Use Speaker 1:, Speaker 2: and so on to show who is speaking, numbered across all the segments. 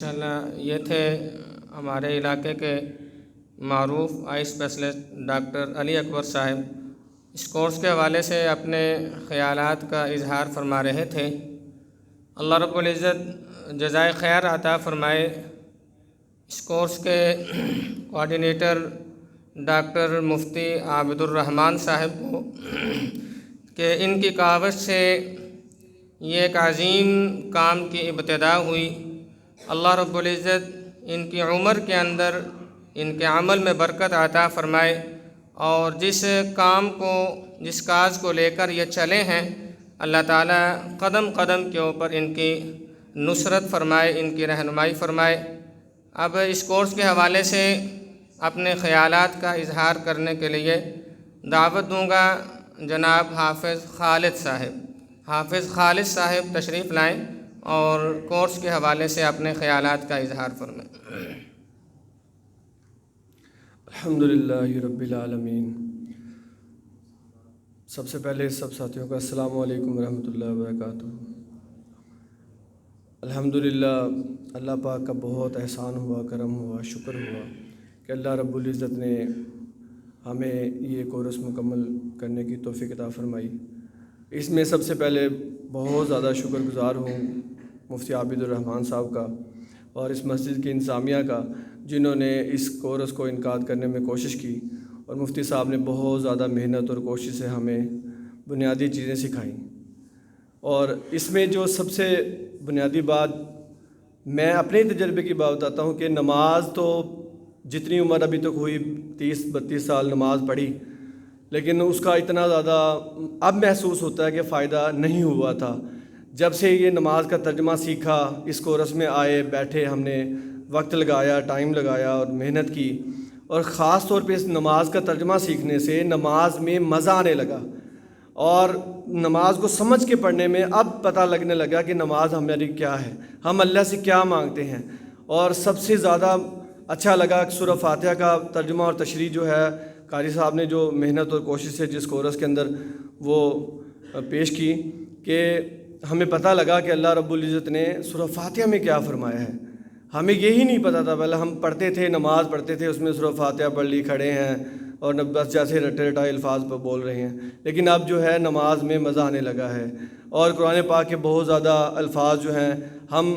Speaker 1: انشاءاللہ یہ تھے ہمارے علاقے کے معروف آئی اسپیشلسٹ ڈاکٹر علی اکبر صاحب۔ اس کورس کے حوالے سے اپنے خیالات کا اظہار فرما رہے تھے۔ اللہ رب العزت جزائے خیر عطا فرمائے۔ اس کورس کے کوآرڈینیٹر ڈاکٹر مفتی عابد الرحمن صاحب کو کہ ان کی کاوش سے یہ ایک عظیم کام کی ابتدا ہوئی۔ اللہ رب العزت ان کی عمر کے اندر ان کے عمل میں برکت عطا فرمائے، اور جس کام کو جس کاج کو لے کر یہ چلے ہیں، اللہ تعالیٰ قدم قدم کے اوپر ان کی نصرت فرمائے، ان کی رہنمائی فرمائے۔ اب اس کورس کے حوالے سے اپنے خیالات کا اظہار کرنے کے لیے دعوت دوں گا جناب حافظ خالد صاحب۔ حافظ خالد صاحب تشریف لائیں اور کورس کے حوالے سے اپنے خیالات کا اظہار فرمائیں۔
Speaker 2: الحمدللہ رب العالمین۔ سب سے پہلے سب ساتھیوں کا السلام علیکم ورحمۃ اللہ وبرکاتہ۔ الحمدللہ اللہ پاک کا بہت احسان ہوا، کرم ہوا، شکر ہوا کہ اللہ رب العزت نے ہمیں یہ کورس مکمل کرنے کی توفیق عطا فرمائی۔ اس میں سب سے پہلے بہت زیادہ شکر گزار ہوں مفتی عابد الرحمن صاحب کا اور اس مسجد کی انتظامیہ کا، جنہوں نے اس کورس کو انعقاد کرنے میں کوشش کی، اور مفتی صاحب نے بہت زیادہ محنت اور کوشش سے ہمیں بنیادی چیزیں سکھائیں۔ اور اس میں جو سب سے بنیادی بات میں اپنے تجربے کی بات بتاتا ہوں کہ نماز تو جتنی عمر ابھی تک ہوئی 30-32 سال نماز پڑھی، لیکن اس کا اتنا زیادہ اب محسوس ہوتا ہے کہ فائدہ نہیں ہوا تھا۔ جب سے یہ نماز کا ترجمہ سیکھا، اس کورس میں آئے، بیٹھے، ہم نے وقت لگایا، ٹائم لگایا اور محنت کی، اور خاص طور پہ اس نماز کا ترجمہ سیکھنے سے نماز میں مزہ آنے لگا، اور نماز کو سمجھ کے پڑھنے میں اب پتہ لگنے لگا کہ نماز ہماری کیا ہے، ہم اللہ سے کیا مانگتے ہیں۔ اور سب سے زیادہ اچھا لگا سورہ فاتحہ کا ترجمہ اور تشریح جو ہے قاری صاحب نے جو محنت اور کوشش سے جس کورس کے اندر وہ پیش کی، کہ ہمیں پتہ لگا کہ اللہ رب العزت نے سورہ فاتحہ میں کیا فرمایا ہے۔ ہمیں یہی نہیں پتہ تھا، پہلے ہم پڑھتے تھے، نماز پڑھتے تھے، اس میں سورہ فاتحہ پڑھ لی، کھڑے ہیں اور بس جیسے رٹے رٹائے الفاظ پر بول رہے ہیں، لیکن اب جو ہے نماز میں مزہ آنے لگا ہے۔ اور قرآن پاک کے بہت زیادہ الفاظ جو ہیں، ہم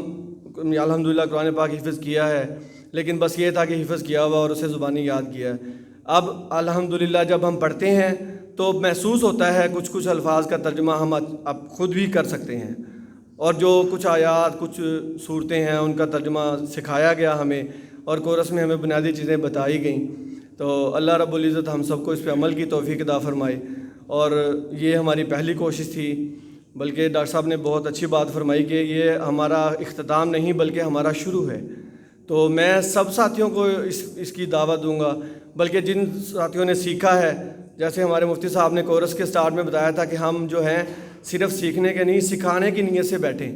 Speaker 2: الحمدللہ قرآن پاک حفظ کیا ہے، لیکن بس یہ تھا کہ حفظ کیا ہوا اور اسے زبانی یاد کیا ہے۔ اب الحمدللہ جب ہم پڑھتے ہیں تو محسوس ہوتا ہے کچھ الفاظ کا ترجمہ ہم اب خود بھی کر سکتے ہیں، اور جو کچھ آیات، کچھ صورتیں ہیں، ان کا ترجمہ سکھایا گیا ہمیں، اور کورس میں ہمیں بنیادی چیزیں بتائی گئیں۔ تو اللہ رب العزت ہم سب کو اس پہ عمل کی توفیق عطا فرمائے۔ اور یہ ہماری پہلی کوشش تھی، بلکہ ڈاکٹر صاحب نے بہت اچھی بات فرمائی کہ یہ ہمارا اختتام نہیں بلکہ ہمارا شروع ہے۔ تو میں سب ساتھیوں کو اس کی دعوت دوں گا، بلکہ جن ساتھیوں نے سیکھا ہے، جیسے ہمارے مفتی صاحب نے کورس کے سٹارٹ میں بتایا تھا کہ ہم جو ہیں صرف سیکھنے کے نہیں، سکھانے کی نیت سے بیٹھیں۔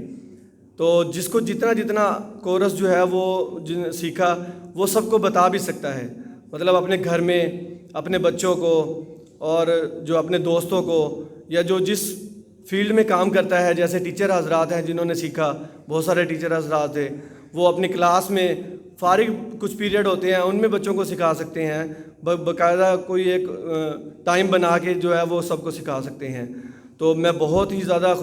Speaker 2: تو جس کو جتنا کورس جو ہے وہ سیکھا، وہ سب کو بتا بھی سکتا ہے، مطلب اپنے گھر میں اپنے بچوں کو، اور جو اپنے دوستوں کو، یا جو جس فیلڈ میں کام کرتا ہے، جیسے ٹیچر حضرات ہیں جنہوں نے سیکھا، بہت سارے ٹیچر حضرات تھے، وہ اپنی کلاس میں فارغ کچھ پیریڈ ہوتے ہیں، ان میں بچوں کو سکھا سکتے ہیں، باقاعدہ کوئی ایک ٹائم بنا کے جو ہے وہ سب کو سکھا سکتے ہیں۔ تو میں بہت ہی زیادہ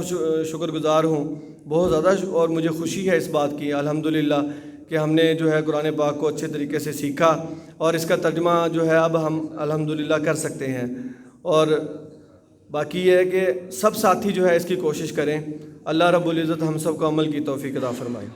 Speaker 2: شکر گزار ہوں، بہت زیادہ، اور مجھے خوشی ہے اس بات کی الحمدللہ کہ ہم نے جو ہے قرآن پاک کو اچھے طریقے سے سیکھا، اور اس کا ترجمہ جو ہے اب ہم الحمدللہ کر سکتے ہیں۔ اور باقی یہ ہے کہ سب ساتھی جو ہے اس کی کوشش کریں۔ اللہ رب العزت ہم سب کو عمل کی توفیق عطا فرمائے۔